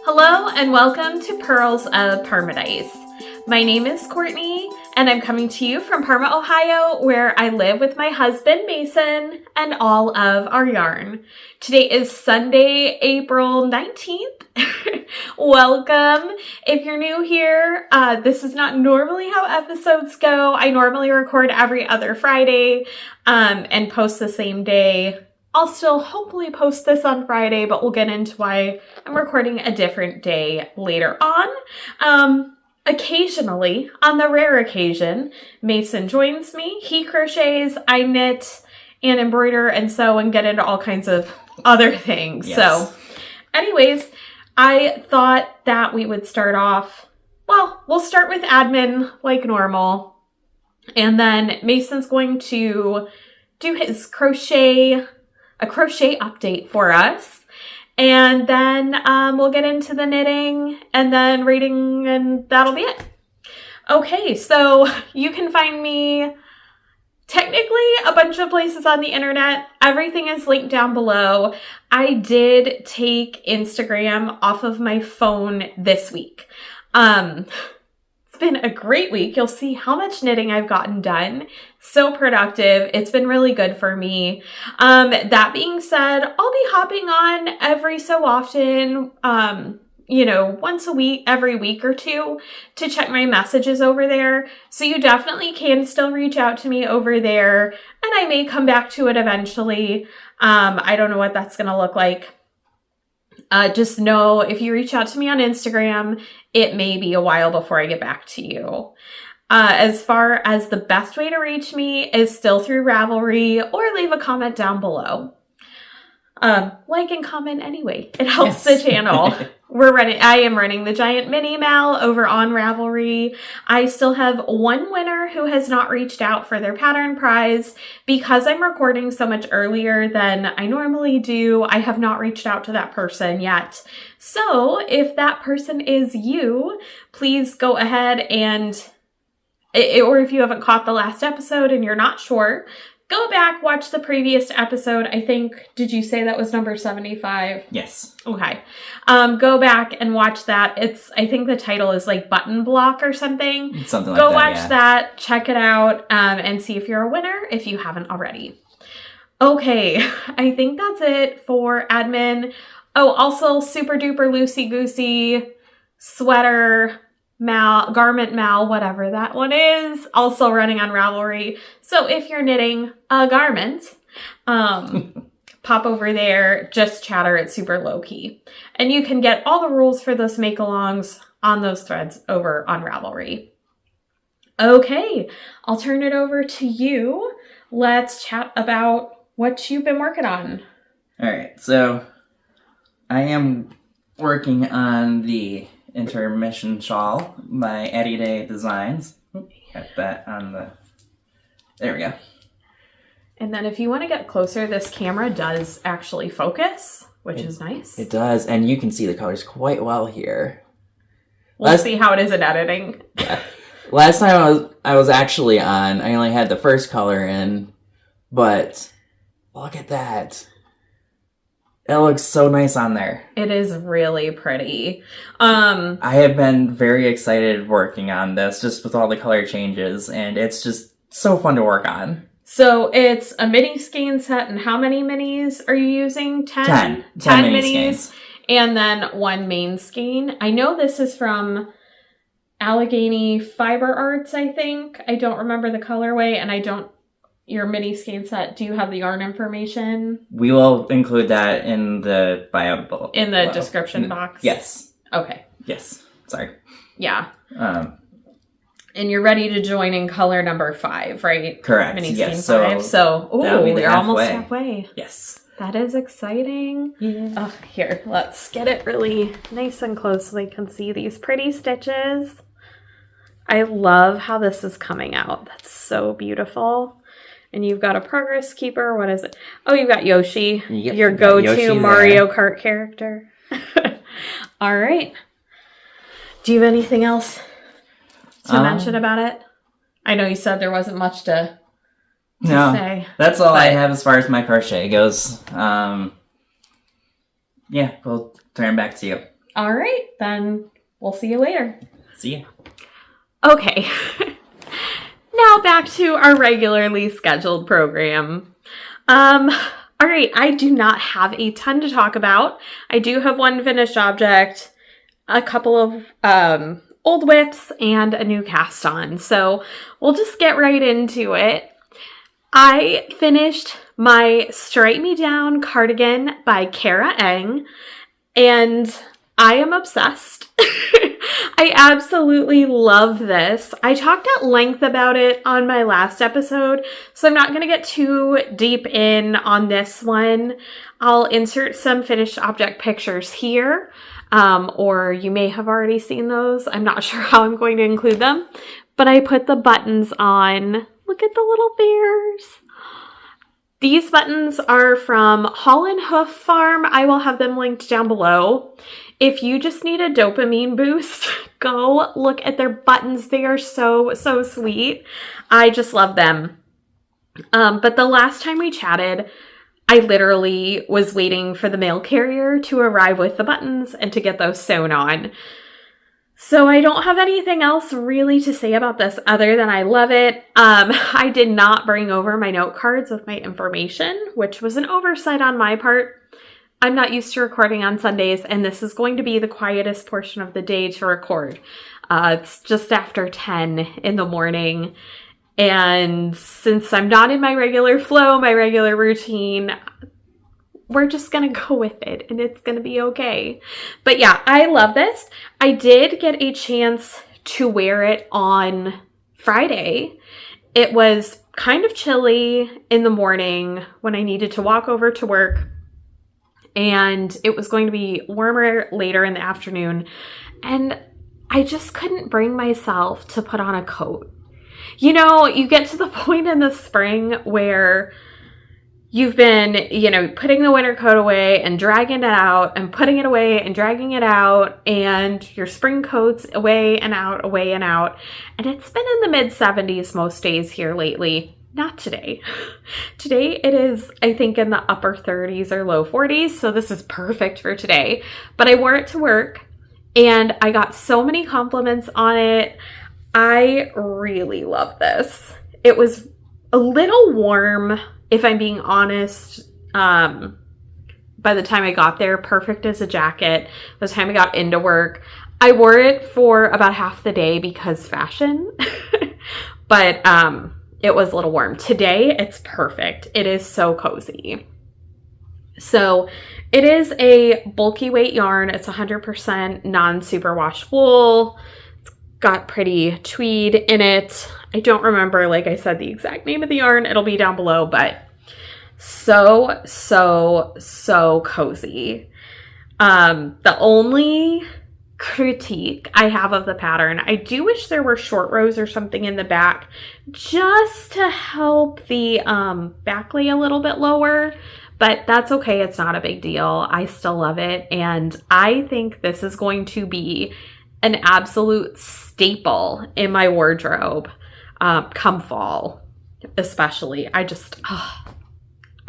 Hello and welcome to Pearls of Parmadice. My name is Courtney and I'm coming to you from Parma, Ohio, where I live with my husband Mason and all of our yarn. Today is Sunday, April 19th. Welcome. If you're new here, this is not normally how episodes go. I normally record every other Friday and post the same day. I'll still hopefully post this on Friday, but we'll get into why I'm recording a different day later on. Occasionally, on the rare occasion, Mason joins me. He crochets, I knit and embroider and sew and get into all kinds of other things. Yes. So anyways, I thought that we would start off, well, we'll start with admin like normal. And then Mason's going to do his crochet update for us. And then we'll get into the knitting and then reading, and that'll be it. Okay, so you can find me technically a bunch of places on the internet. Everything is linked down below. I did take Instagram off of my phone this week. It's been a great week. You'll see how much knitting I've gotten done. So productive. It's been really good for me. That being said, I'll be hopping on every so often, once a week, every week or two to check my messages over there. So you definitely can still reach out to me over there and I may come back to it eventually. I don't know what that's going to look like. Just know if you reach out to me on Instagram, it may be a while before I get back to you. As far as the best way to reach me is still through Ravelry or leave a comment down below. Like and comment anyway. It helps the channel. I am running the giant mini mal over on Ravelry. I still have one winner who has not reached out for their pattern prize. Because I'm recording so much earlier than I normally do, I have not reached out to that person yet. So if that person is you, please go ahead and, or if you haven't caught the last episode and you're not sure, go back, watch the previous episode. I think, did you say that was number 75? Yes. Okay. Go back and watch that. I think the title is like Button Block or something. Something like that, Go watch that, check it out, and see if you're a winner if you haven't already. Okay, I think that's it for admin. Oh, also super duper loosey-goosey sweater garment mal, whatever that one is, also running on Ravelry. So if you're knitting a garment, pop over there, just chatter, it's super low key. And you can get all the rules for those make-alongs on those threads over on Ravelry. Okay, I'll turn it over to you. Let's chat about what you've been working on. All right, so I am working on the intermission shawl by Eddie Day Designs. Got that on the... There we go. And then if you want to get closer, this camera does actually focus, which is nice. It does, and you can see the colors quite well here. We'll see how it is in editing. Yeah. Last time I was actually on, I only had the first color in, but look at that. It looks so nice on there. It is really pretty. I have been very excited working on this, just with all the color changes, and it's just so fun to work on. So it's a mini skein set, and how many minis are you using? 10? 10 mini minis, skeins. And then one main skein. I know this is from Allegheny Fiber Arts, I think. I don't remember the colorway, and your mini skein set, do you have the yarn information? We will include that in the bio below. In the description box? Yes. Okay. Yes. Sorry. Yeah. And you're ready to join in color number 5, right? Correct. Mini yes. skein 5. So, you're almost halfway. halfway. Yes. That is exciting. Yeah. Oh, here, let's get it really nice and close so they can see these pretty stitches. I love how this is coming out. That's so beautiful. And you've got a progress keeper. What is it? Oh, you've got Yoshi, Yep, your go-to Yoshi Mario Kart character. All right. Do you have anything else to mention about it? I know you said there wasn't much to say. That's all I have as far as my crochet goes. Yeah, we'll turn back to you. All right, then we'll see you later. See ya. Okay. Now back to our regularly scheduled program. All right, I do not have a ton to talk about. I do have one finished object, a couple of old whips, and a new cast on. So we'll just get right into it. I finished my Strike Me Down cardigan by Kara Eng, and I am obsessed. I absolutely love this. I talked at length about it on my last episode, so I'm not going to get too deep in on this one. I'll insert some finished object pictures here, or you may have already seen those. I'm not sure how I'm going to include them, but I put the buttons on. Look at the little bears. These buttons are from Hall and Hoof Farm. I will have them linked down below. If you just need a dopamine boost, go look at their buttons. They are so, so sweet. I just love them. But the last time we chatted, I literally was waiting for the mail carrier to arrive with the buttons and to get those sewn on. So I don't have anything else really to say about this other than I love it. I did not bring over my note cards with my information, which was an oversight on my part. I'm not used to recording on Sundays, and this is going to be the quietest portion of the day to record. It's just after 10 in the morning, and since I'm not in my regular flow, my regular routine, we're just going to go with it, and it's going to be okay. But yeah, I love this. I did get a chance to wear it on Friday. It was kind of chilly in the morning when I needed to walk over to work, and it was going to be warmer later in the afternoon, and I just couldn't bring myself to put on a coat. You know, you get to the point in the spring where you've been, putting the winter coat away and dragging it out and putting it away and dragging it out, and your spring coat's away and out, away and out. And it's been in the mid-70s most days here lately. Not today. Today it is, I think, in the upper 30s or low 40s, so this is perfect for today. But I wore it to work, and I got so many compliments on it. I really love this. It was a little warm, if I'm being honest, by the time I got there. Perfect as a jacket. By the time I got into work, I wore it for about half the day because fashion, but it was a little warm. Today, it's perfect. It is so cozy. So it is a bulky weight yarn. It's 100% non-superwash wool. It's got pretty tweed in it. I don't remember, like I said, the exact name of the yarn. It'll be down below, but so, so, so cozy. The only critique I have of the pattern, I do wish there were short rows or something in the back just to help the back lay a little bit lower, but that's okay. It's not a big deal. I still love it, and I think this is going to be an absolute staple in my wardrobe come fall, especially. I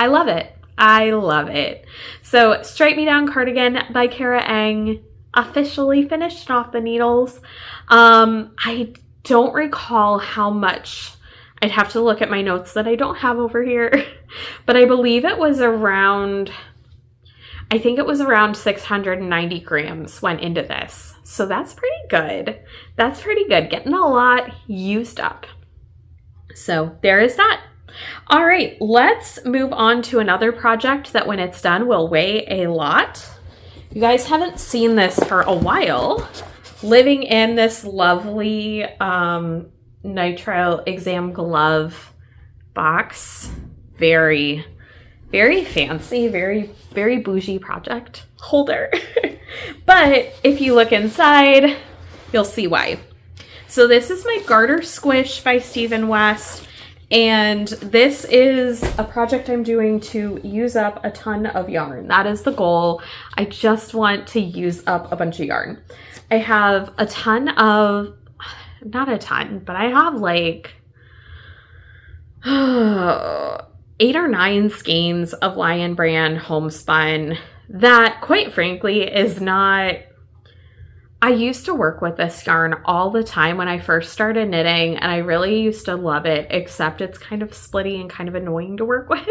love it. I love it. So Strike Me Down cardigan by Kara Eng, officially finished off the needles. I don't recall how much. I'd have to look at my notes that I don't have over here, but I believe it was around 690 grams went into this. So that's pretty good. That's pretty good. Getting a lot used up. So there is that. All right, let's move on to another project that when it's done will weigh a lot. You guys haven't seen this for a while. Living in this lovely nitrile exam glove box. Very, very fancy, very, very bougie project holder. But if you look inside, you'll see why. So this is my Garter Squish by Stephen West. And this is a project I'm doing to use up a ton of yarn. That is the goal. I just want to use up a bunch of yarn. I have a ton of, not a ton, but I have like 8 or 9 skeins of Lion Brand homespun that, quite frankly, is not, I used to work with this yarn all the time when I first started knitting, and I really used to love it, except it's kind of splitty and kind of annoying to work with.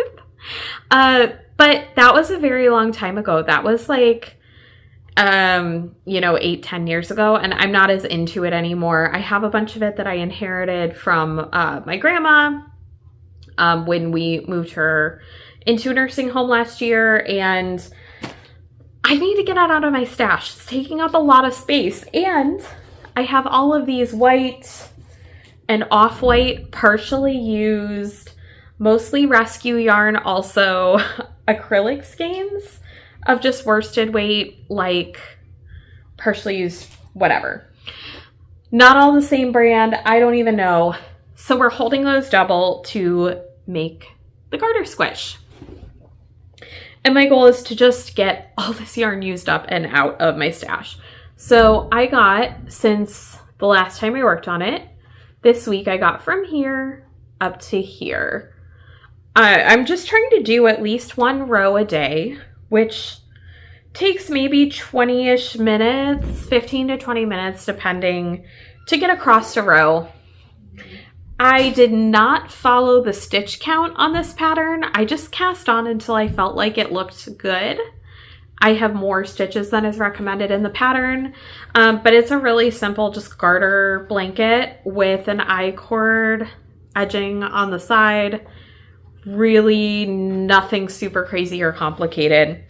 But that was a very long time ago. That was like, 8-10 years ago, and I'm not as into it anymore. I have a bunch of it that I inherited from my grandma when we moved her into a nursing home last year, and I need to get it out of my stash. It's taking up a lot of space, and I have all of these white and off-white, partially used, mostly rescue yarn, also acrylic skeins of just worsted weight, like partially used, whatever. Not all the same brand, I don't even know. So we're holding those double to make the garter squish. And my goal is to just get all this yarn used up and out of my stash. So I got, since the last time I worked on it, this week I got from here up to here. I'm just trying to do at least one row a day, which takes maybe 20-ish minutes, 15 to 20 minutes, depending, to get across a row. I did not follow the stitch count on this pattern. I just cast on until I felt like it looked good. I have more stitches than is recommended in the pattern, but it's a really simple just garter blanket with an I-cord edging on the side. Really nothing super crazy or complicated.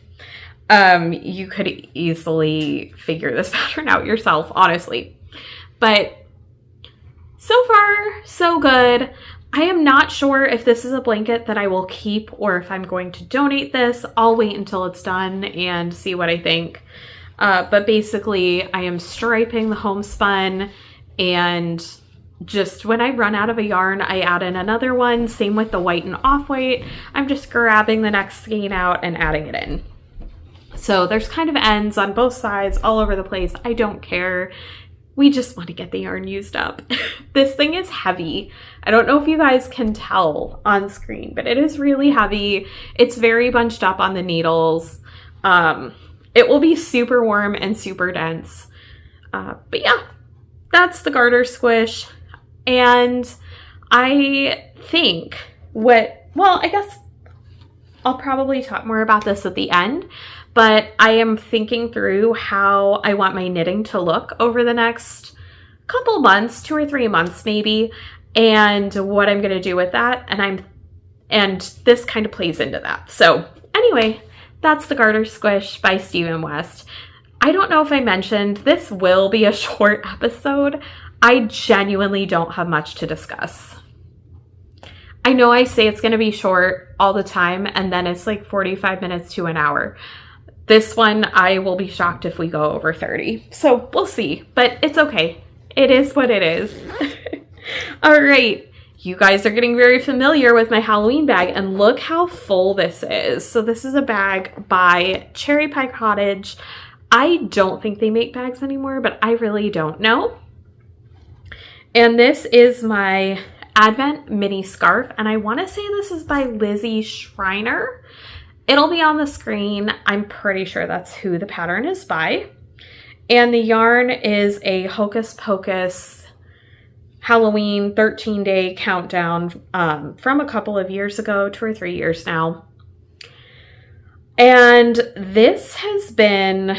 You could easily figure this pattern out yourself, honestly. But so far, so good. I am not sure if this is a blanket that I will keep or if I'm going to donate this. I'll wait until it's done and see what I think. But basically, I am striping the homespun, and just when I run out of a yarn, I add in another one. Same with the white and off-white. I'm just grabbing the next skein out and adding it in. So there's kind of ends on both sides all over the place. I don't care. We just want to get the yarn used up. This thing is heavy. I don't know if you guys can tell on screen, but it is really heavy. It's very bunched up on the needles. It will be super warm and super dense. But yeah, that's the garter squish. And I think I guess I'll probably talk more about this at the end, but I am thinking through how I want my knitting to look over the next couple months, 2 or 3 months maybe, and what I'm going to do with that. And this kind of plays into that. So anyway, that's the Garter Squish by Stephen West. I don't know if I mentioned, this will be a short episode. I genuinely don't have much to discuss. I know I say it's going to be short all the time, and then it's like 45 minutes to an hour. This one, I will be shocked if we go over 30. So we'll see, but it's okay. It is what it is. All right. You guys are getting very familiar with my Halloween bag, and look how full this is. So this is a bag by Cherry Pie Cottage. I don't think they make bags anymore, but I really don't know. And this is my Advent mini scarf, and I want to say this is by Lizzie Schreiner. It'll be on the screen. I'm pretty sure that's who the pattern is by. And the yarn is a Hocus Pocus Halloween 13-day countdown from a couple of years ago, 2 or 3 years now. And this has been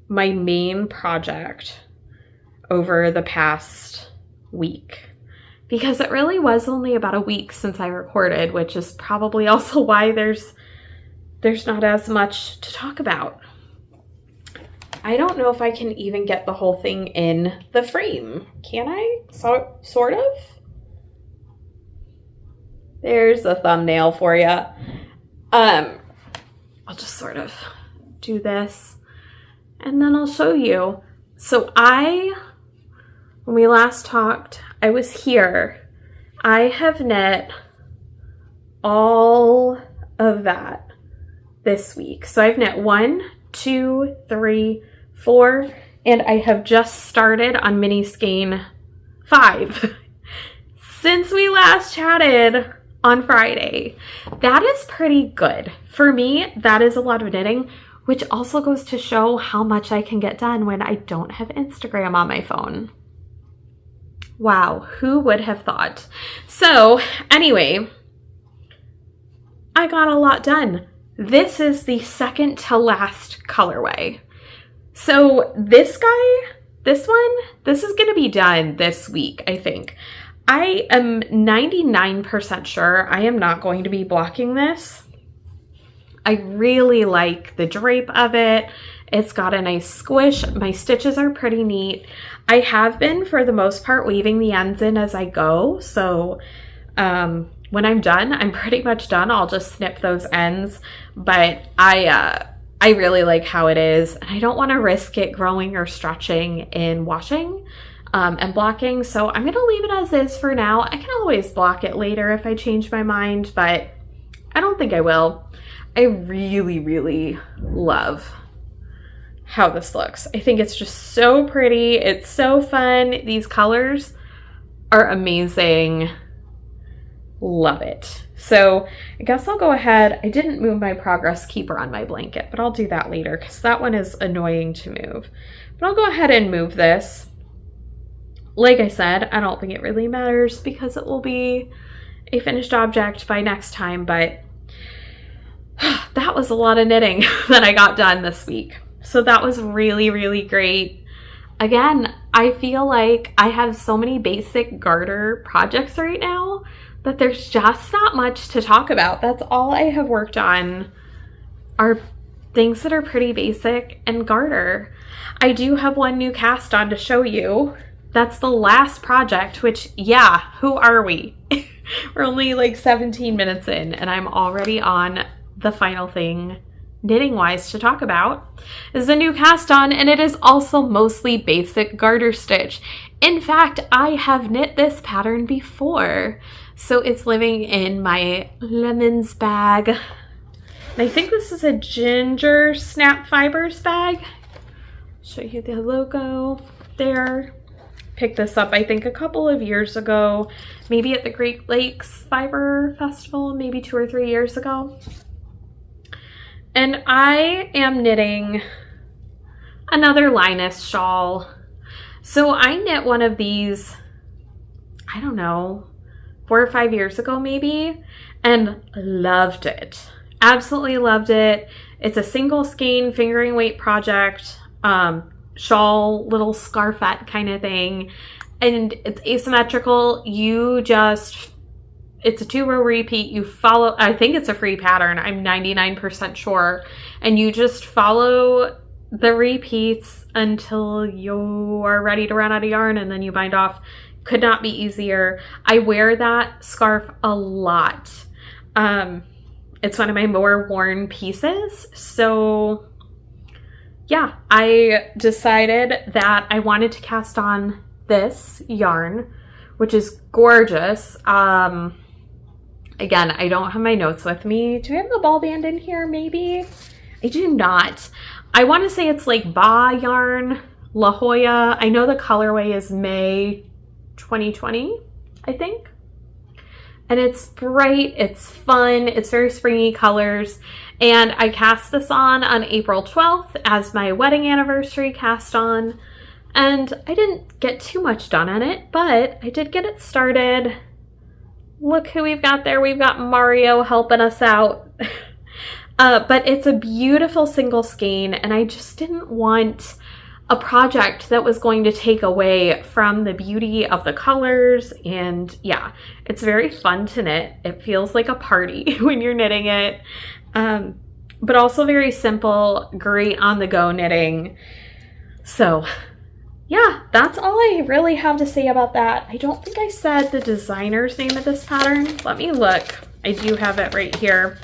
my main project over the past week, because it really was only about a week since I recorded, which is probably also why there's not as much to talk about. I don't know if I can even get the whole thing in the frame. Can I? Sort of. There's a thumbnail for you. I'll just sort of do this and then I'll show you. So when we last talked, I was here. I have knit all of that this week. So I've knit 1, 2, 3, 4, and I have just started on mini skein 5 since we last chatted on Friday. That is pretty good. For me, that is a lot of knitting, which also goes to show how much I can get done when I don't have Instagram on my phone. Wow, who would have thought? So anyway, I got a lot done. This is the second to last colorway. So this is going to be done this week, I think. I am 99% sure I am not going to be blocking this. I really like the drape of it. It's got a nice squish. My stitches are pretty neat. I have been, for the most part, weaving the ends in as I go. So when I'm done, I'm pretty much done. I'll just snip those ends. But I really like how it is. And I don't want to risk it growing or stretching in washing and blocking. So I'm going to leave it as is for now. I can always block it later if I change my mind, but I don't think I will. I really, really love how this looks. I think it's just so pretty. It's so fun. These colors are amazing. Love it. So I guess I'll go ahead. I didn't move my progress keeper on my blanket, but I'll do that later because that one is annoying to move. But I'll go ahead and move this. Like I said, I don't think it really matters because it will be a finished object by next time, but that was a lot of knitting that I got done this week. So that was really, really great. Again, I feel like I have so many basic garter projects right now that there's just not much to talk about. That's all I have worked on are things that are pretty basic and garter. I do have one new cast on to show you. That's the last project, which, yeah, who are we? We're only like 17 minutes in and I'm already on the final thing knitting wise to talk about. This is a new cast on and it is also mostly basic garter stitch. In fact, I have knit this pattern before. So it's living in my lemons bag. And I think this is a ginger snap fibers bag. Show you the logo there. Picked this up, I think, a couple of years ago, maybe at the Great Lakes Fiber Festival, maybe 2 or 3 years ago. And I am knitting another Linus shawl. So I knit one of these, I don't know, 4 or 5 years ago maybe, and loved it. Absolutely loved it. It's a single skein fingering weight project, shawl, little scarfette kind of thing. And it's asymmetrical. It's a 2-row repeat. You follow, I think it's a free pattern. I'm 99% sure. And you just follow the repeats until you are ready to run out of yarn and then you bind off. Could not be easier. I wear that scarf a lot. It's one of my more worn pieces. So yeah, I decided that I wanted to cast on this yarn, which is gorgeous. Again, I don't have my notes with me. Do we have the ball band in here? Maybe. I do not. I want to say it's like Ba yarn, La Jolla. I know the colorway is May 2020, I think. And it's bright, it's fun, it's very springy colors. And I cast this on April 12th as my wedding anniversary cast on. And I didn't get too much done on it, but I did get it started. Look who we've got there. We've got Mario helping us out. But it's a beautiful single skein, and I just didn't want a project that was going to take away from the beauty of the colors. And yeah, it's very fun to knit. It feels like a party when you're knitting it. But also very simple, great on the go knitting. So yeah, that's all I really have to say about that. I don't think I said the designer's name of this pattern. Let me look. I do have it right here.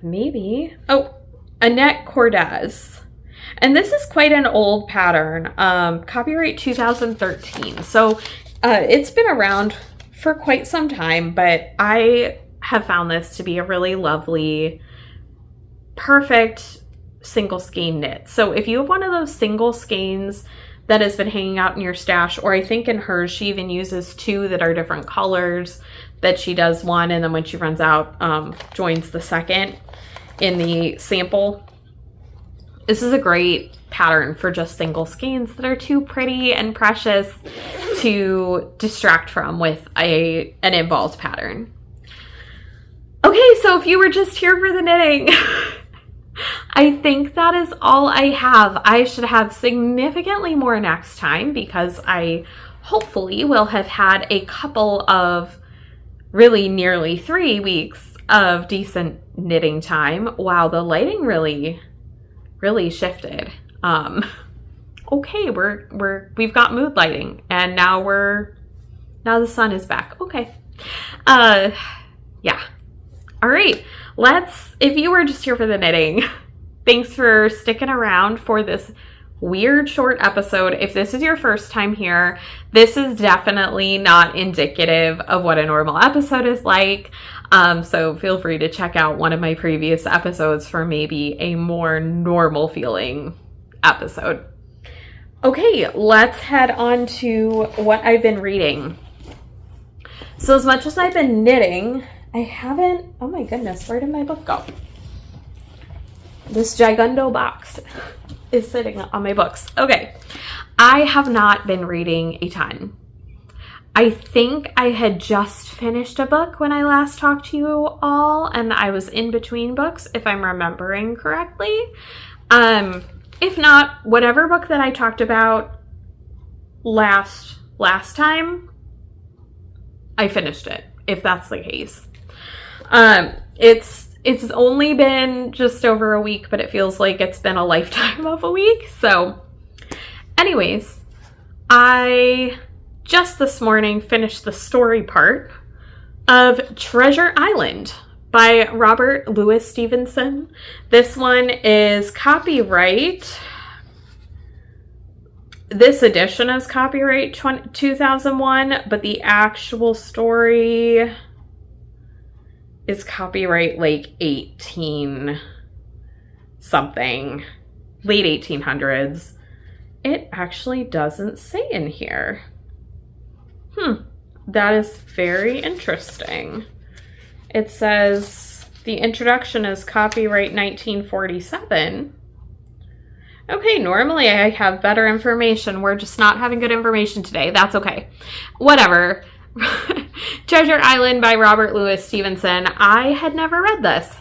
Maybe. Oh, Annette Cordes. And this is quite an old pattern. Copyright 2013. So it's been around for quite some time, but I have found this to be a really lovely, perfect single skein knit. So if you have one of those single skeins that has been hanging out in your stash, or I think in hers she even uses 2 that are different colors, that she does one and then when she runs out joins the second. in the sample. This is a great pattern for just single skeins that are too pretty and precious to distract from with an involved pattern. Okay, so if you were just here for the knitting, I think that is all I have. I should have significantly more next time because I hopefully will have had a couple of really nearly 3 weeks of decent knitting time. Wow, the lighting really shifted. Okay, we've got mood lighting, and now the sun is back. Okay. Yeah. All right. If you were just here for the knitting, thanks for sticking around for this weird short episode. If this is your first time here, this is definitely not indicative of what a normal episode is like. So feel free to check out one of my previous episodes for maybe a more normal feeling episode. Okay, let's head on to what I've been reading. So as much as I've been knitting, I haven't, oh my goodness, where did my book go? This gigundo box is sitting on my books. Okay, I have not been reading a ton. I think I had just finished a book when I last talked to you all, and I was in between books, if I'm remembering correctly. If not, whatever book that I talked about last time, I finished it, if that's the case. It's only been just over a week, but it feels like it's been a lifetime of a week. So anyways, I just this morning finished the story part of Treasure Island by Robert Louis Stevenson. This one is copyright. This edition is copyright 2001, but the actual story is copyright like 18 something, late 1800s. It actually doesn't say in here. That is very interesting. It says the introduction is copyright 1947. Okay, normally I have better information. We're just not having good information today. That's okay. Whatever. Treasure Island by Robert Louis Stevenson. I had never read this.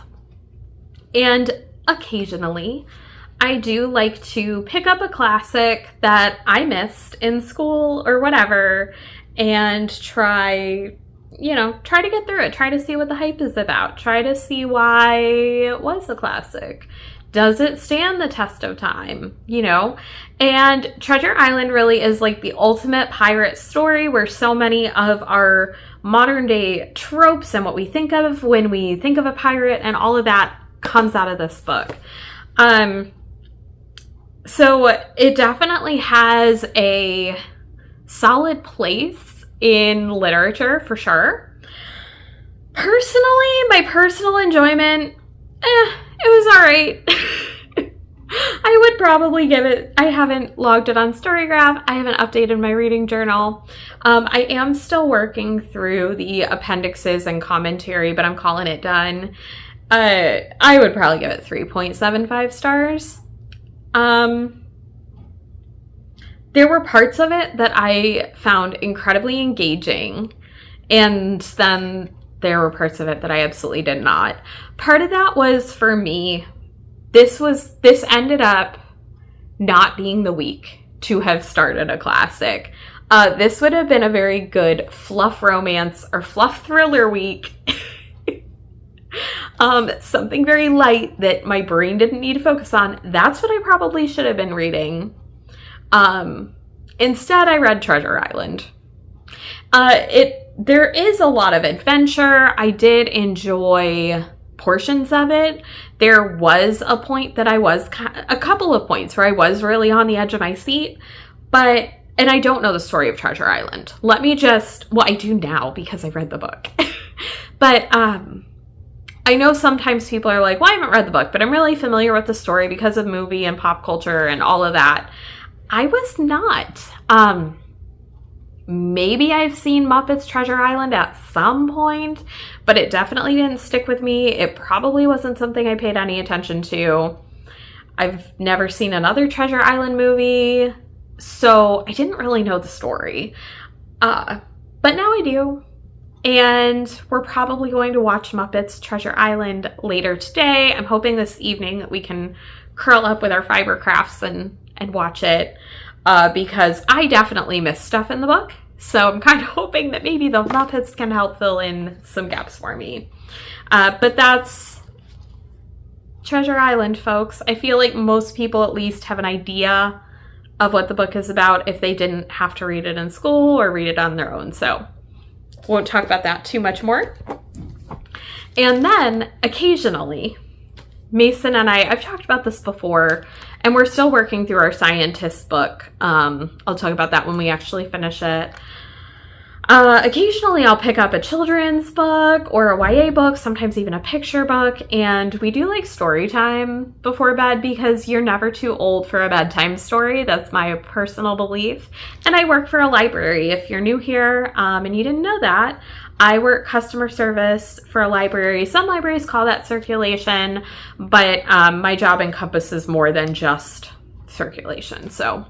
And occasionally, I do like to pick up a classic that I missed in school or whatever and try to get through it. Try to see what the hype is about. Try to see why it was a classic. Does it stand the test of time? And Treasure Island really is like the ultimate pirate story where so many of our modern day tropes and what we think of when we think of a pirate and all of that comes out of this book. So it definitely has a solid place in literature for sure. Personally, my personal enjoyment, it was all right. I would probably give it, I haven't logged it on Storygraph. I haven't updated my reading journal. I am still working through the appendixes and commentary, but I'm calling it done. I would probably give it 3.75 stars. There were parts of it that I found incredibly engaging, and then there were parts of it that I absolutely did not. Part of that was for me, this ended up not being the week to have started a classic. This would have been a very good fluff romance or fluff thriller week. Something very light that my brain didn't need to focus on. That's what I probably should have been reading. Instead, I read Treasure Island. There is a lot of adventure. I did enjoy portions of it. There was a couple of points where I was really on the edge of my seat, and I don't know the story of Treasure Island. I do now because I read the book. But I know sometimes people are like, well, I haven't read the book, but I'm really familiar with the story because of movie and pop culture and all of that. I was not. maybe I've seen Muppets Treasure Island at some point, but it definitely didn't stick with me. It probably wasn't something I paid any attention to. I've never seen another Treasure Island movie, so I didn't really know the story. But now I do. And we're probably going to watch Muppets Treasure Island later today. I'm hoping this evening that we can curl up with our fiber crafts and watch it, because I definitely missed stuff in the book. So I'm kind of hoping that maybe the Muppets can help fill in some gaps for me. But that's Treasure Island, folks. I feel like most people at least have an idea of what the book is about if they didn't have to read it in school or read it on their own. So won't talk about that too much more. And then occasionally, Mason and I've talked about this before, and we're still working through our scientist book. I'll talk about that when we actually finish it. Occasionally I'll pick up a children's book or a YA book, sometimes even a picture book, and we do like story time before bed because you're never too old for a bedtime story. That's my personal belief. And I work for a library. If you're new here and you didn't know that, I work customer service for a library. Some libraries call that circulation, but my job encompasses more than just circulation. So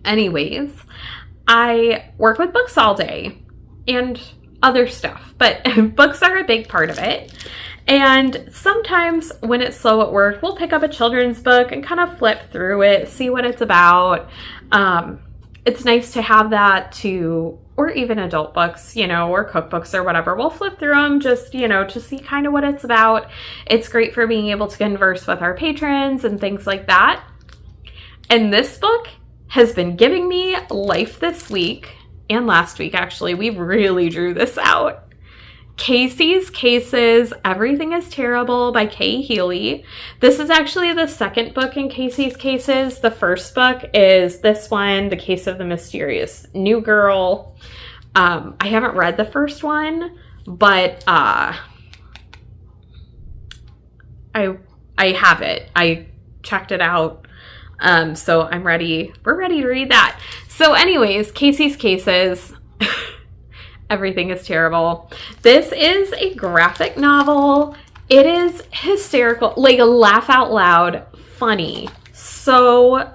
anyways, I work with books all day and other stuff, but books are a big part of it. And sometimes when it's slow at work, we'll pick up a children's book and kind of flip through it, see what it's about. It's nice to have that too, or even adult books, or cookbooks or whatever. We'll flip through them just, to see kind of what it's about. It's great for being able to converse with our patrons and things like that. And this book has been giving me life this week and last week, actually. We really drew this out. Casey's Cases, Everything is Terrible by Kay Healy. This is actually the second book in Casey's Cases. The first book is this one, The Case of the Mysterious New Girl. I haven't read the first one, but I have it. I checked it out. So I'm ready. We're ready to read that. So anyways, Casey's Cases, Everything is Terrible. This is a graphic novel. It is hysterical, like a laugh out loud, funny. So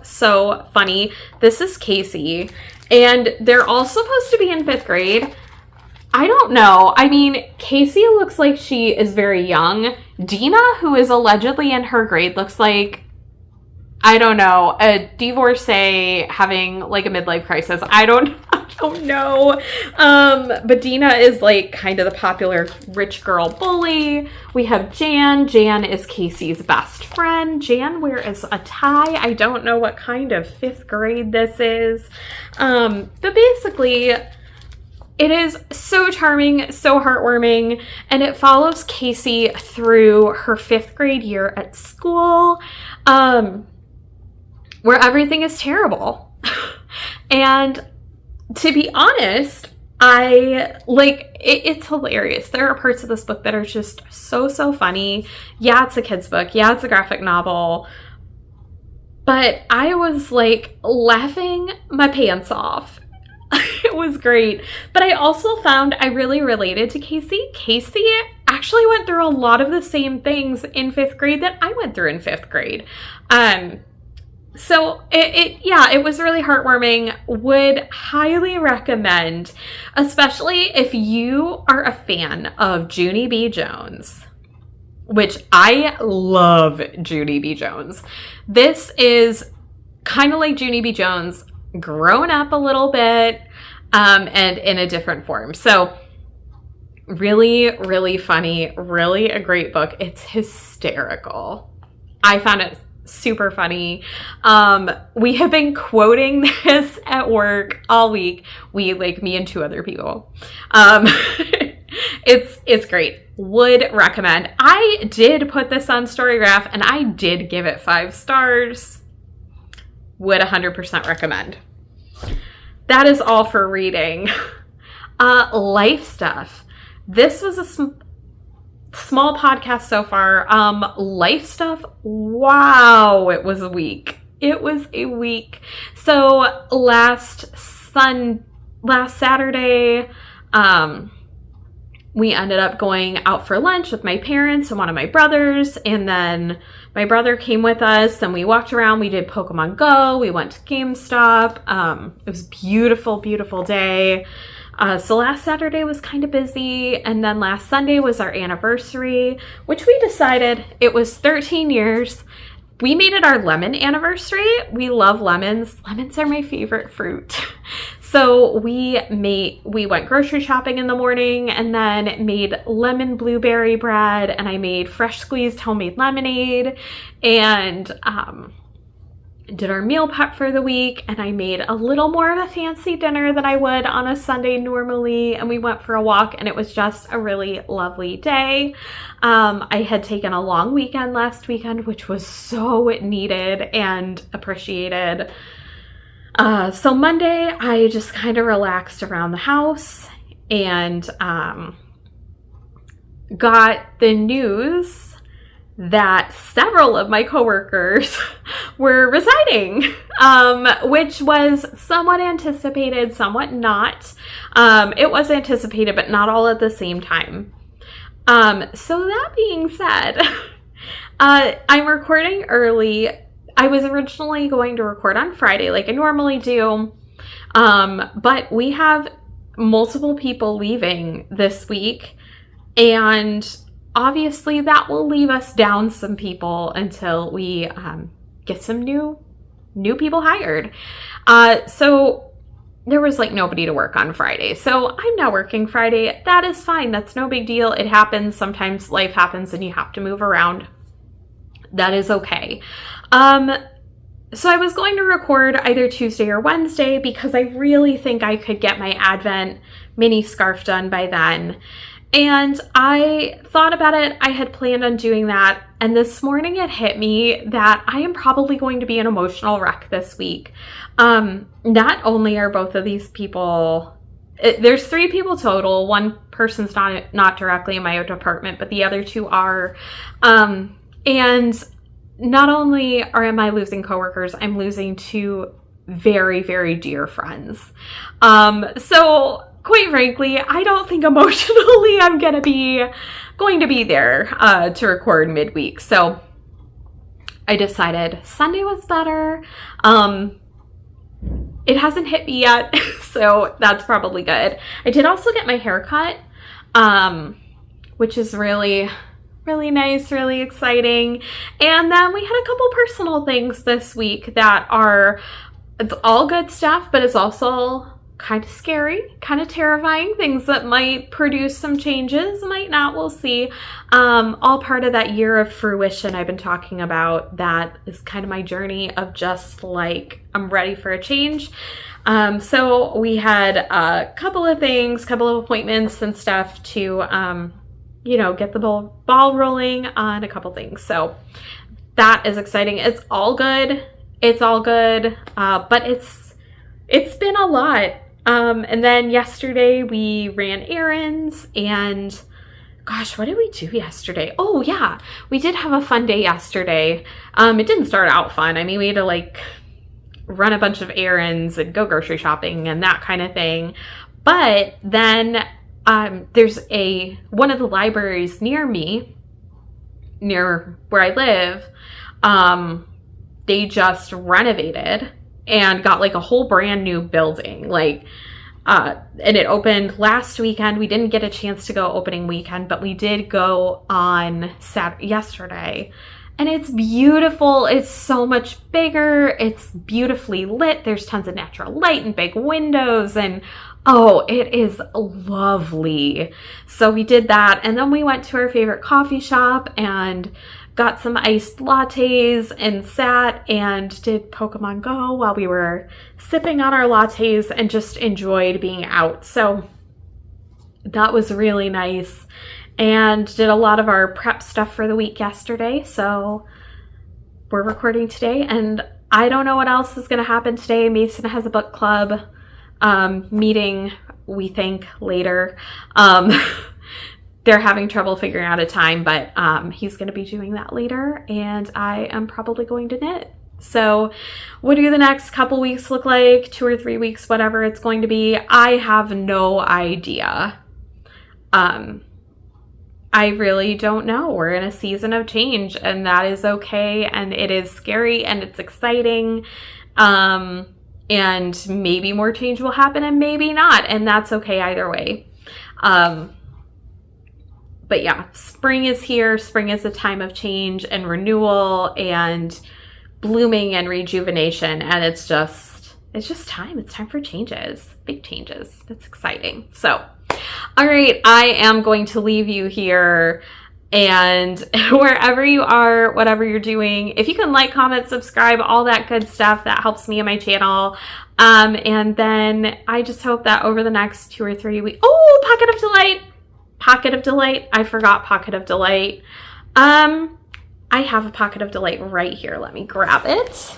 funny. This is Casey, and they're all supposed to be in 5th grade. I don't know. I mean, Casey looks like she is very young. Dina, who is allegedly in her grade, looks like, I don't know, a divorcee having like a midlife crisis. I don't know. But Dina is like kind of the popular rich girl bully. We have Jan. Jan is Casey's best friend. Jan wears a tie. I don't know what kind of 5th grade this is. But basically, it is so charming, so heartwarming, and it follows Casey through her 5th grade year at school, where everything is terrible. And to be honest, it's hilarious. There are parts of this book that are just so funny. Yeah, it's a kid's book. Yeah, it's a graphic novel. But I was like laughing my pants off. It was great. But I also found I really related to Casey. Casey actually went through a lot of the same things in 5th grade that I went through in 5th grade. So it was really heartwarming. Would highly recommend, especially if you are a fan of Junie B. Jones, which I love Junie B. Jones. This is kind of like Junie B. Jones, grown up a little bit, and in a different form. So really, really funny, really a great book. It's hysterical. I found it super funny. We have been quoting this at work all week. We, like me and 2 other people. It's great. Would recommend. I did put this on Storygraph and I did give it 5 stars. Would 100% recommend. That is all for reading. Life stuff. This was a small podcast so far. Life stuff. Wow, it was a week. So last last Saturday, we ended up going out for lunch with my parents and one of my brothers, and then my brother came with us and we walked around. We did Pokemon Go. We went to GameStop. It was a beautiful, beautiful day. So last Saturday was kind of busy, and then last Sunday was our anniversary, which we decided it was 13 years. We made it our lemon anniversary. We love lemons. Lemons are my favorite fruit. So we went grocery shopping in the morning and then made lemon blueberry bread, and I made fresh squeezed homemade lemonade, and did our meal prep for the week, and I made a little more of a fancy dinner than I would on a Sunday normally, and we went for a walk, and it was just a really lovely day. I had taken a long weekend last weekend, which was so needed and appreciated. So Monday, I just kind of relaxed around the house and got the news that several of my coworkers were resigning, which was somewhat anticipated, somewhat not. It was anticipated, but not all at the same time. So that being said, I'm recording early. I was originally going to record on Friday like I normally do, but we have multiple people leaving this week, and obviously that will leave us down some people until we get some new people hired. So there was like nobody to work on Friday. So I'm now working Friday. That is fine. That's no big deal. It happens. Sometimes life happens and you have to move around. That is okay. So I was going to record either Tuesday or Wednesday because I really think I could get my Advent mini scarf done by then. And I thought about it. I had planned on doing that. And this morning it hit me that I am probably going to be an emotional wreck this week. Not only are both of these people, there's 3 people total. One person's not directly in my department, but the other 2 are. And not only am I losing coworkers, I'm losing 2 very, very dear friends. So quite frankly, I don't think emotionally I'm going to be there to record midweek. So I decided Sunday was better. It hasn't hit me yet, so that's probably good. I did also get my hair cut, which is really, really nice, really exciting. And then we had a couple personal things this week that it's all good stuff, but it's also kind of scary, kind of terrifying, things that might produce some changes, might not, we'll see. All part of that year of fruition I've been talking about. That is kind of my journey of just like, I'm ready for a change. So we had a couple of appointments and stuff to, get the ball rolling on a couple things. So that is exciting. It's all good. But it's been a lot. And then yesterday we ran errands, and gosh, what did we do yesterday? Oh yeah, we did have a fun day yesterday. It didn't start out fun. I mean, we had to like run a bunch of errands and go grocery shopping and that kind of thing. But then there's one of the libraries near where I live. They just renovated and got like a whole brand new building, and it opened last weekend. We didn't get a chance to go opening weekend, but we did go on yesterday, and it's beautiful. It's so much bigger. It's beautifully lit. There's tons of natural light and big windows, and oh, it is lovely. So we did that, and then we went to our favorite coffee shop and got some iced lattes and sat and did Pokemon Go while we were sipping on our lattes and just enjoyed being out. So that was really nice, and did a lot of our prep stuff for the week yesterday. So we're recording today, and I don't know what else is going to happen today. Mason has a book club meeting, we think, later. They're having trouble figuring out a time, but he's going to be doing that later, and I am probably going to knit. So what do the next couple weeks look like? 2 or 3 weeks, whatever it's going to be. I have no idea. I really don't know. We're in a season of change, and that is okay. And it is scary and it's exciting. And maybe more change will happen and maybe not. And that's okay either way. But yeah, spring is here. Spring is a time of change and renewal and blooming and rejuvenation. And it's just time. It's time for changes, big changes. It's exciting. So, all right, I am going to leave you here, and wherever you are, whatever you're doing, if you can like, comment, subscribe, all that good stuff, that helps me and my channel. And then I just hope that over the next 2 or 3 weeks, Pocket of Delight. I forgot Pocket of Delight. I have a Pocket of Delight right here. Let me grab it.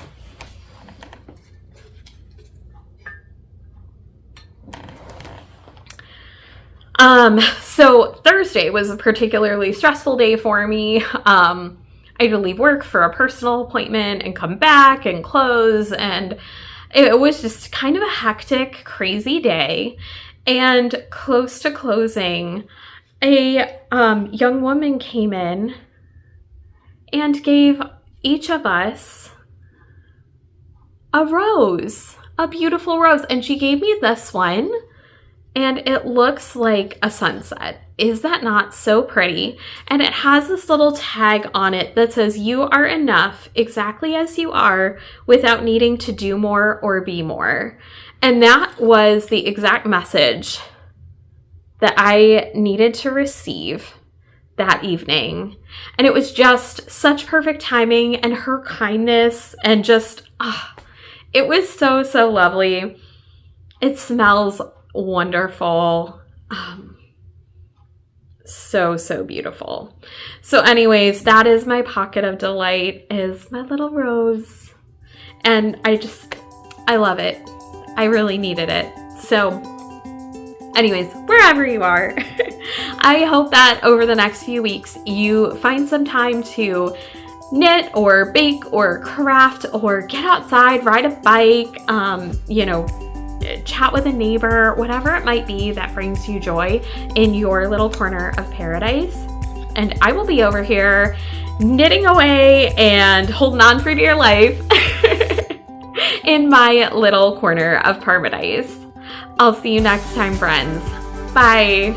So Thursday was a particularly stressful day for me. I had to leave work for a personal appointment and come back and close, and it was just kind of a hectic, crazy day. And close to closing, a young woman came in and gave each of us a rose, a beautiful rose. And she gave me this one, and it looks like a sunset. Is that not so pretty? And it has this little tag on it that says, "You are enough exactly as you are without needing to do more or be more." And that was the exact message that I needed to receive that evening. And it was just such perfect timing, and her kindness, and just, it was so, so lovely. It smells wonderful. So, so beautiful. So anyways, that is my Pocket of Delight, is my little rose. And I love it. I really needed it. So anyways, wherever you are, I hope that over the next few weeks, you find some time to knit or bake or craft or get outside, ride a bike, chat with a neighbor, whatever it might be that brings you joy in your little corner of paradise. And I will be over here knitting away and holding on for dear life in my little corner of paradise. I'll see you next time, friends. Bye.